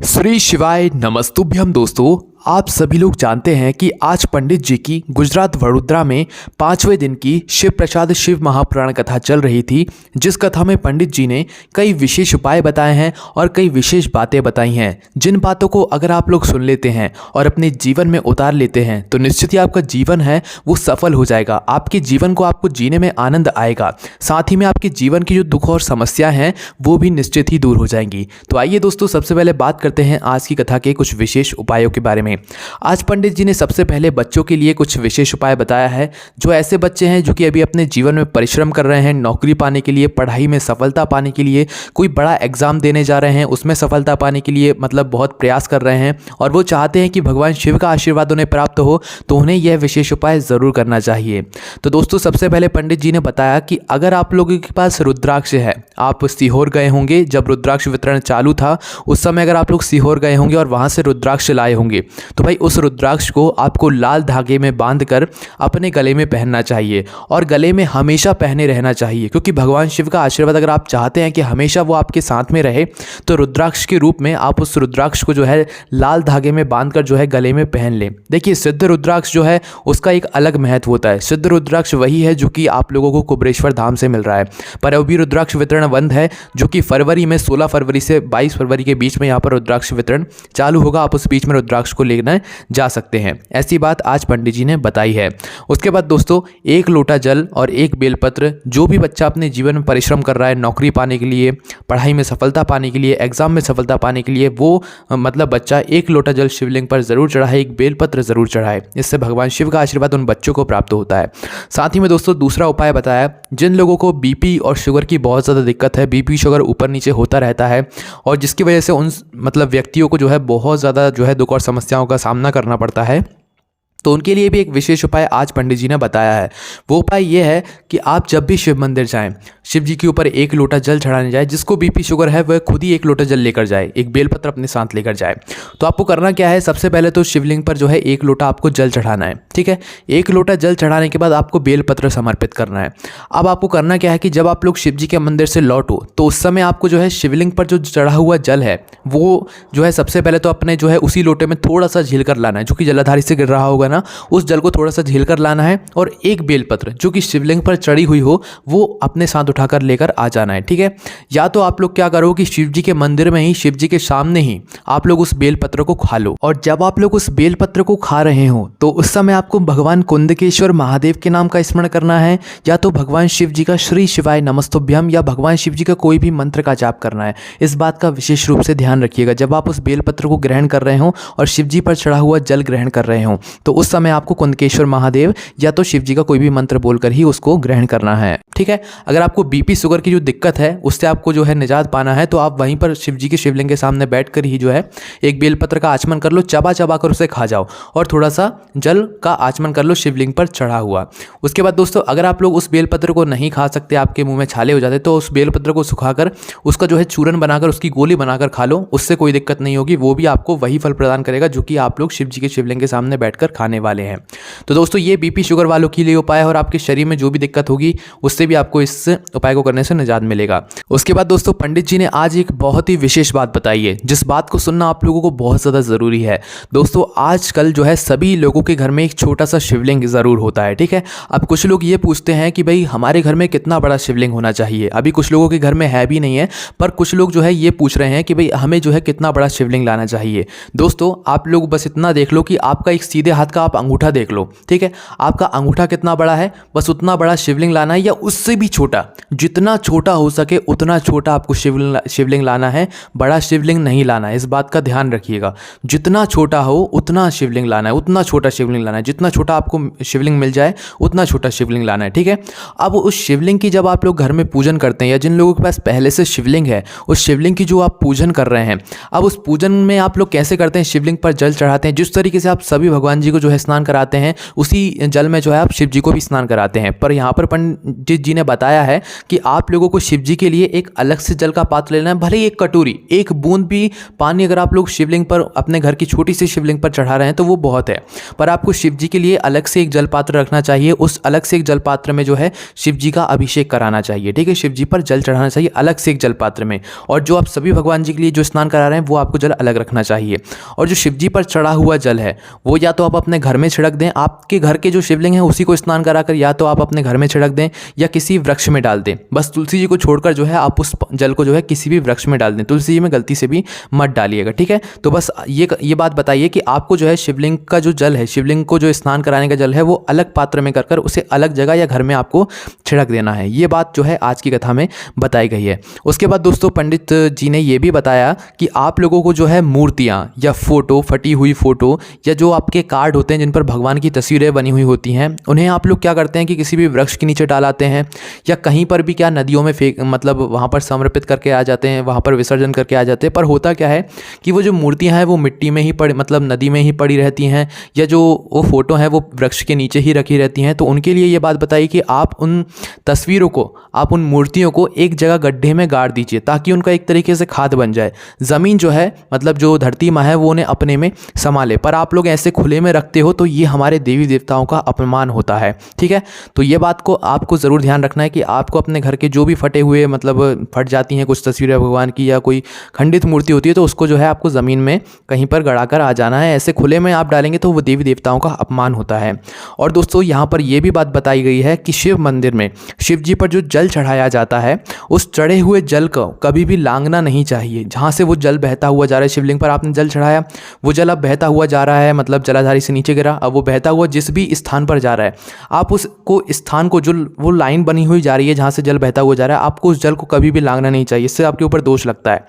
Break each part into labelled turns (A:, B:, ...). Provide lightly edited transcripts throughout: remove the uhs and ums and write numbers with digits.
A: श्री शिवाय नमस्तुभ्यम। दोस्तों, आप सभी लोग जानते हैं कि आज पंडित जी की गुजरात वडोदरा में 5वें दिन की शिव प्रसाद शिव महापुराण कथा चल रही थी, जिस कथा में पंडित जी ने कई विशेष उपाय बताए हैं और कई विशेष बातें बताई हैं, जिन बातों को अगर आप लोग सुन लेते हैं और अपने जीवन में उतार लेते हैं तो निश्चित ही आपका जीवन है वो सफल हो जाएगा। आपके जीवन को आपको जीने में आनंद आएगा, साथ ही में आपके जीवन की जो दुख और समस्या हैं वो भी निश्चित ही दूर हो जाएंगी। तो आइए दोस्तों, सबसे पहले बात करते हैं आज की कथा के कुछ विशेष उपायों के बारे में। आज पंडित जी ने सबसे पहले बच्चों के लिए कुछ विशेष उपाय बताया है। जो ऐसे बच्चे हैं जो कि अभी अपने जीवन में परिश्रम कर रहे हैं, नौकरी पाने के लिए, पढ़ाई में सफलता पाने के लिए, कोई बड़ा एग्जाम देने जा रहे हैं, उसमें सफलता पाने के लिए मतलब बहुत प्रयास कर रहे हैं और वो चाहते हैं कि भगवान शिव का आशीर्वाद उन्हें प्राप्त हो, तो उन्हें यह विशेष उपाय ज़रूर करना चाहिए। तो दोस्तों, सबसे पहले पंडित जी ने बताया कि अगर आप लोगों के पास रुद्राक्ष है, आप सीहोर गए होंगे जब रुद्राक्ष वितरण चालू था, उस समय अगर आप लोग सीहोर गए होंगे और वहाँ से रुद्राक्ष लाए होंगे, तो भाई उस रुद्राक्ष को आपको लाल धागे में बांधकर अपने गले में पहनना चाहिए और गले में हमेशा पहने रहना चाहिए, क्योंकि भगवान शिव का आशीर्वाद अगर आप चाहते हैं कि हमेशा वो आपके साथ में रहे, तो रुद्राक्ष के रूप में आप उस रुद्राक्ष को जो है लाल धागे में बांधकर जो है गले में पहन लें। देखिए, सिद्ध रुद्राक्ष जो है उसका एक अलग महत्व होता है। सिद्ध रुद्राक्ष वही है जो कि आप लोगों को कुबेरेश्वर धाम से मिल रहा है, पर अभी रुद्राक्ष वितरण बंद है, जो कि फरवरी में 16 फरवरी से 22 फरवरी के बीच में यहाँ पर रुद्राक्ष वितरण चालू होगा। आप उस बीच में रुद्राक्ष को लेना जा सकते हैं। ऐसी बात आज पंडित जी ने बताई है। उसके बाद दोस्तों, 1 लोटा जल और 1 बेलपत्र, जो भी बच्चा अपने जीवन में परिश्रम कर रहा है, नौकरी पाने के लिए, पढ़ाई में सफलता पाने के लिए, एग्जाम में सफलता पाने के लिए, वो मतलब बच्चा 1 लोटा जल शिवलिंग पर जरूर चढ़ाए, 1 बेलपत्र जरूर चढ़ाए। इससे भगवान शिव का आशीर्वाद उन बच्चों को प्राप्त होता है। साथ ही में दोस्तों, दूसरा उपाय बताया, जिन लोगों को बीपी और शुगर की बहुत ज़्यादा दिक्कत है, बीपी शुगर ऊपर नीचे होता रहता है और जिसकी वजह से उन मतलब व्यक्तियों को जो है बहुत ज़्यादा जो है दुख और समस्याओं का सामना करना पड़ता है, तो उनके लिए भी एक विशेष उपाय आज पंडित जी ने बताया है। वो उपाय ये है कि आप जब भी शिव मंदिर जाएं, शिव जी के ऊपर 1 लोटा जल चढ़ाने जाए। जिसको बीपी शुगर है वह खुद ही 1 लोटा जल लेकर जाए, 1 बेलपत्र अपने साथ लेकर जाए। तो आपको करना क्या है, सबसे पहले तो शिवलिंग पर जो है 1 लोटा आपको जल चढ़ाना है, ठीक है। 1 लोटा जल चढ़ाने के बाद आपको बेलपत्र समर्पित करना है। अब आपको करना क्या है कि जब आप लोग शिव जी के मंदिर से लौटो, तो उस समय आपको जो है शिवलिंग पर जो चढ़ा हुआ जल है वो जो है सबसे पहले तो अपने जो है उसी लोटे में थोड़ा सा झील कर लाना है, जो कि जलाधारी से गिर रहा होगा ना, उस जल को थोड़ा सा झील कर लाना है और 1 बेलपत्र जो कि शिवलिंग पर चढ़ी हुई हो वो अपने साथ उठाकर लेकर आ जाना है, ठीक है। या तो आप लोग क्या करो कि शिव जी के मंदिर में ही, शिव जी के सामने ही आप लोग उस बेलपत्र को खा लो, और जब आप लोग उस बेलपत्र को खा रहे हो तो उस समय आपको भगवान कुंदकेश्वर महादेव के नाम का स्मरण करना है, या तो भगवान शिव जी का श्री शिवाय नमस्तुभ्यम या भगवान शिव जी का कोई भी मंत्र का जाप करना है। इस बात का विशेष रूप से ध्यान रखिएगा। जब आप उस बेलपत्र को ग्रहण कर रहे हो और शिव जी पर चढ़ा हुआ जल ग्रहण कर रहे हो, तो उस समय आपको कुंदकेश्वर महादेव या तो शिव जी का कोई भी मंत्र बोलकर ही उसको ग्रहण करना है, ठीक है। अगर आपको बीपी शुगर की जो दिक्कत है उससे आपको जो है निजात पाना है, तो आप वहीं पर शिव जी के शिवलिंग के सामने बैठकर ही जो है 1 बेलपत्र का आचमन कर लो, चबा चबा कर उसे खा जाओ और थोड़ा सा जल का आचमन कर लो शिवलिंग पर चढ़ा हुआ। उसके बाद दोस्तों, अगर आप लोग उस बेलपत्र को नहीं खा सकते, आपके मुंह में छाले हो जाते, तो उस बेलपत्र को सुखाकर उसका जो है चूरन बनाकर उसकी गोली बनाकर खा लो, उससे कोई दिक्कत नहीं होगी। वो भी आपको वही फल प्रदान करेगा जो कि आप लोग शिव जी के शिवलिंग के सामने बैठकर खाने वाले हैं। तो दोस्तों, ये बीपी शुगर वालों के लिए उपाय है और आपके शरीर में जो भी दिक्कत होगी उससे भी आपको इस उपाय को करने से निजात मिलेगा। उसके बाद दोस्तों, पंडित जी ने आज एक बहुत ही विशेष बात बताई है, जिस बात को सुनना आप लोगों को बहुत ज़्यादा ज़रूरी है। दोस्तों, आजकल जो है सभी लोगों के घर में एक छोटा सा शिवलिंग ज़रूर होता है, ठीक है। अब कुछ लोग ये पूछते हैं कि भाई हमारे घर में कितना बड़ा शिवलिंग होना चाहिए। अभी कुछ लोगों के घर में है भी नहीं है, पर कुछ लोग जो है ये पूछ रहे हैं कि भाई हमें जो है कितना बड़ा शिवलिंग लाना चाहिए। दोस्तों, आप लोग बस इतना देख लो कि आपका एक सीधे हाथ का आप अंगूठा देख लो, ठीक है। आपका अंगूठा कितना बड़ा है, बस उतना बड़ा शिवलिंग लाना है, या उससे भी छोटा, जितना छोटा हो सके उतना छोटा आपको शिवलिंग लाना है। बड़ा शिवलिंग नहीं लाना है, इस बात का ध्यान रखिएगा। जितना छोटा हो उतना शिवलिंग लाना है, उतना छोटा शिवलिंग लाना है। जितना छोटा आपको शिवलिंग मिल जाए उतना छोटा शिवलिंग लाना है, ठीक है। अब उस शिवलिंग की जब आप लोग घर में पूजन करते हैं, या जिन लोगों के पास पहले से शिवलिंग है, उस शिवलिंग की जो आप पूजन कर रहे हैं, अब उस पूजन में आप लोग कैसे करते हैं, शिवलिंग पर जल चढ़ाते हैं, जिस तरीके से आप सभी भगवान जी को जो है स्नान कराते हैं, उसी जल में जो है आप शिव जी को भी स्नान कराते हैं। पर यहाँ पर पंडित जी ने बताया है कि आप लोगों को शिव जी के लिए एक अलग से जल का पात्र लेना है, भले ही एक कटोरी, एक बूंद भी पानी अगर आप लोग शिवलिंग पर, अपने घर की छोटी सी शिवलिंग पर चढ़ा रहे हैं तो वो बहुत है, पर आपको शिव जी के लिए अलग से एक जल पात्र रखना चाहिए। उस अलग से एक जल पात्र में जो है शिव जी का अभिषेक कराना चाहिए, ठीक है, शिव जी पर जल चढ़ाना चाहिए अलग से एक जल पात्र में। और जो आप सभी भगवान जी के लिए जो स्नान करा रहे हैं वो आपको जल अलग रखना चाहिए। और जो शिव जी पर चढ़ा हुआ जल है वो या तो आप अपने घर में छिड़क दें, आपके घर के जो शिवलिंग है उसी को स्नान कराकर या तो आप अपने घर में छिड़क दें या किसी वृक्ष में डाल दें। बस तुलसी जी को छोड़कर जो है आप उस जल को जो है किसी भी वृक्ष में डाल दें, तुलसी जी में गलती से भी मत डालिएगा, ठीक है। तो बस ये बात बताइए कि आपको जो है शिवलिंग का जो जल है, शिवलिंग को जो स्नान कराने का जल है वो अलग पात्र में कर उसे अलग जगह या घर में आपको छिड़क देना है। ये बात जो है आज की कथा में बताई गई है। उसके बाद दोस्तों पंडित जी ने ये भी बताया कि आप लोगों को जो है मूर्तियाँ या फोटो, फटी हुई फोटो या जो आपके कार्ड होते हैं जिन पर भगवान की तस्वीरें बनी हुई होती हैं, उन्हें आप लोग क्या करते हैं कि किसी भी वृक्ष के नीचे डालाते हैं या कहीं पर भी क्या नदियों में फेंक, मतलब वहाँ पर समर्पित करके आ जाते हैं, वहाँ पर विसर्जन करके आ जाते हैं। पर होता क्या है कि वो जो मूर्तियाँ हैं वो मिट्टी में ही पड़ी, मतलब नदी में ही पड़ी रहती हैं, या जो वो फोटो हैं वो वृक्ष के नीचे ही रखी रहती हैं। तो उनके लिए ये बात बताइए कि आप उन तस्वीरों को, आप उन मूर्तियों को एक जगह गड्ढे में गाड़ दीजिए ताकि उनका एक तरीके से खाद बन जाए। ज़मीन जो है, मतलब जो धरती माँ है वो उन्हें अपने में संभाले। पर आप लोग ऐसे खुले में रखते हो तो ये हमारे देवी देवताओं का अपमान होता है, ठीक है। तो ये बात को आपको ज़रूर ध्यान रखना है कि आपको अपने घर के जो भी फटे हुए, मतलब फट जाती हैं कुछ तस्वीरें भगवान की या कोई खंडित मूर्ति होती है, तो उसको जो है आपको ज़मीन में कहीं पर गड़ा कर आ जाना है। ऐसे खुले में आप डालेंगे तो वो देवी देवताओं का अपमान होता है। और दोस्तों यहाँ पर यह भी बात बताई गई है कि शिव मंदिर में शिव जी पर जो जल चढ़ाया जाता है उस चढ़े हुए जल को कभी भी लांघना नहीं चाहिए। जहाँ से वो जल बहता हुआ जा रहा है, शिवलिंग पर आपने जल चढ़ाया, वो जल अब बहता हुआ जा रहा है, मतलब जलाधारी से नीचे गिरा, अब वो बहता हुआ जिस भी स्थान पर जा रहा है, आप उसको स्थान को, जो वो लाइन बनी हुई जा रही है जहाँ से जल बहता हुआ जा रहा है, आपको उस जल को कभी भी लांघना नहीं चाहिए, इससे आपके ऊपर दोष लगता है।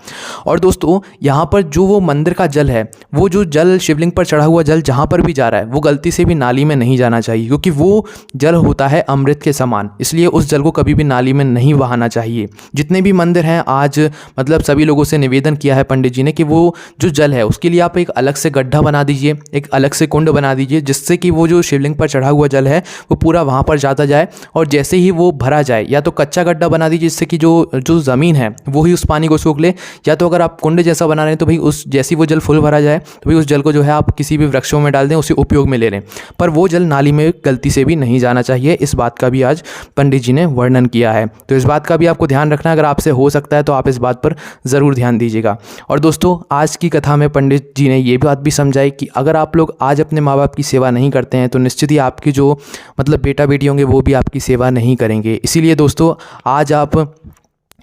A: और दोस्तों यहाँ पर जो वो मंदिर का जल है, वो जो जल शिवलिंग पर चढ़ा हुआ जल जहाँ पर भी जा रहा है वो गलती से भी नाली में नहीं जाना चाहिए, क्योंकि वो जल होता है अमृत के समान, इसलिए उस जल को कभी भी नाली में नहीं बहाना चाहिए। जितने भी मंदिर हैं आज, मतलब सभी लोगों से निवेदन किया है पंडित जी ने कि वो जो जल है उसके लिए आप एक अलग से गड्ढा बना दीजिए, एक अलग से कुंड बना दीजिए, जिससे कि वो जो शिवलिंग पर चढ़ा हुआ जल है वो पूरा वहाँ पर जाता जाए। और जैसे ही वो भरा जाए, या तो कच्चा गड्ढा बना दीजिए जिससे कि जो ज़मीन है वो ही उस पानी को सोख ले, या तो अगर आप कुंड जैसा बना रहे हैं तो भाई उस जैसी वो जल फुल भरा जाए तो भाई उस जल को जो है आप किसी भी वृक्षों में डाल दें, उसे उपयोग में ले लें। पर वो जल नाली में गलती से भी नहीं जाना चाहिए। इस बात का भी आज पंडित जी ने वर्णन किया है, तो इस बात का भी आपको ध्यान रखना है। अगर आपसे हो सकता है तो आप इस बात पर ज़रूर ध्यान दीजिएगा। और दोस्तों आज की कथा में पंडित जी ने ये बात भी समझाई कि अगर आप लोग आज अपने माँ बाप की सेवा नहीं करते हैं तो निश्चित ही आपकी जो, मतलब बेटा बेटी होंगे वो भी आपकी सेवा नहीं करेंगे। इसीलिए दोस्तों आज आप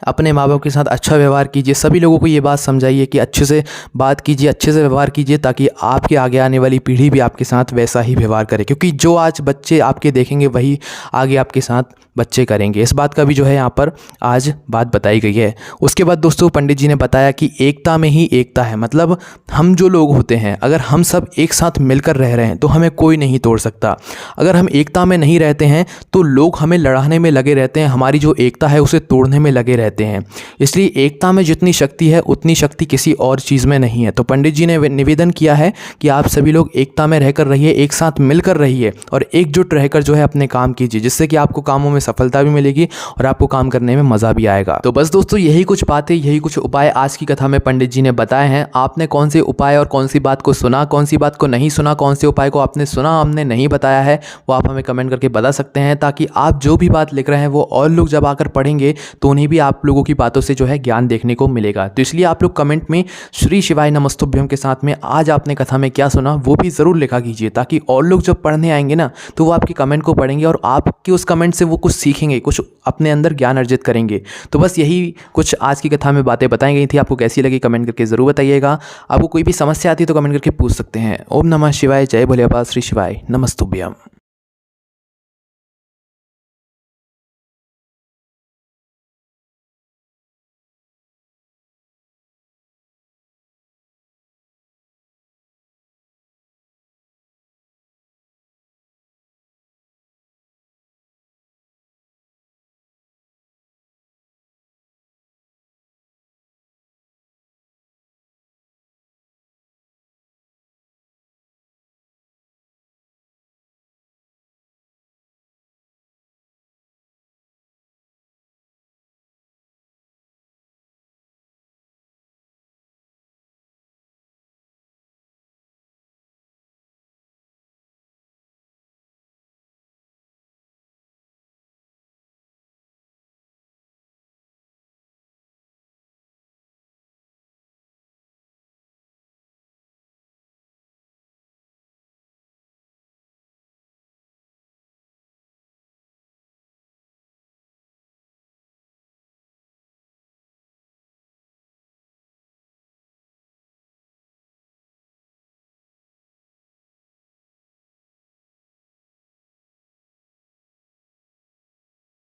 A: अपने माँ बाप के साथ अच्छा व्यवहार कीजिए। सभी लोगों को ये बात समझाइए कि अच्छे से बात कीजिए, अच्छे से व्यवहार कीजिए, ताकि आपके आगे आने वाली पीढ़ी भी आपके साथ वैसा ही व्यवहार करे, क्योंकि जो आज बच्चे आपके देखेंगे वही आगे आपके साथ बच्चे करेंगे। इस बात का भी जो है यहाँ पर आज बात बताई गई है। उसके बाद दोस्तों पंडित जी ने बताया कि एकता में ही एकता है, मतलब हम जो लोग होते हैं अगर हम सब एक साथ मिलकर रह रहे हैं तो हमें कोई नहीं तोड़ सकता। अगर हम एकता में नहीं रहते हैं तो लोग हमें लड़ाने में लगे रहते हैं, हमारी जो एकता है उसे तोड़ने में लगे रहते हैं। इसलिए एकता में जितनी शक्ति है उतनी शक्ति किसी और चीज़ में नहीं है। तो पंडित जी ने निवेदन किया है कि आप सभी लोग एकता में रहकर रहिए, एक साथ मिलकर रहिए और एकजुट रहकर जो है अपने काम कीजिए, जिससे कि आपको कामों में सफलता भी मिलेगी और आपको काम करने में मज़ा भी आएगा। तो बस दोस्तों यही कुछ बातें, यही कुछ उपाय आज की कथा में पंडित जी ने बताए हैं। आपने कौन से उपाय और कौन सी बात को सुना, कौन सी बात को नहीं सुना, कौन से उपाय को आपने सुना, हमने नहीं बताया है, वो आप हमें कमेंट करके बता सकते हैं, ताकि आप जो भी बात लिख रहे हैं वो और लोग जब आकर पढ़ेंगे तो उन्हें भी आप लोगों की बातों से जो है ज्ञान देखने को मिलेगा। तो इसलिए आप लोग कमेंट में श्री शिवाय नमस्तुभ्यम के साथ में आज आपने कथा में क्या सुना वो भी ज़रूर लिखा कीजिए, ताकि और लोग जब पढ़ने आएंगे ना तो वो आपके कमेंट को पढ़ेंगे और आपके उस कमेंट से वो कुछ सीखेंगे, कुछ अपने अंदर ज्ञान अर्जित करेंगे। तो बस यही कुछ आज की कथा में बातें बताई गई थी। आपको कैसी लगी कमेंट करके ज़रूर बताइएगा। आपको कोई भी समस्या आती है तो कमेंट करके पूछ सकते हैं। ओम नमः शिवाय, जय भोले बाबा, श्री शिवाय नमस्तुभ्यम।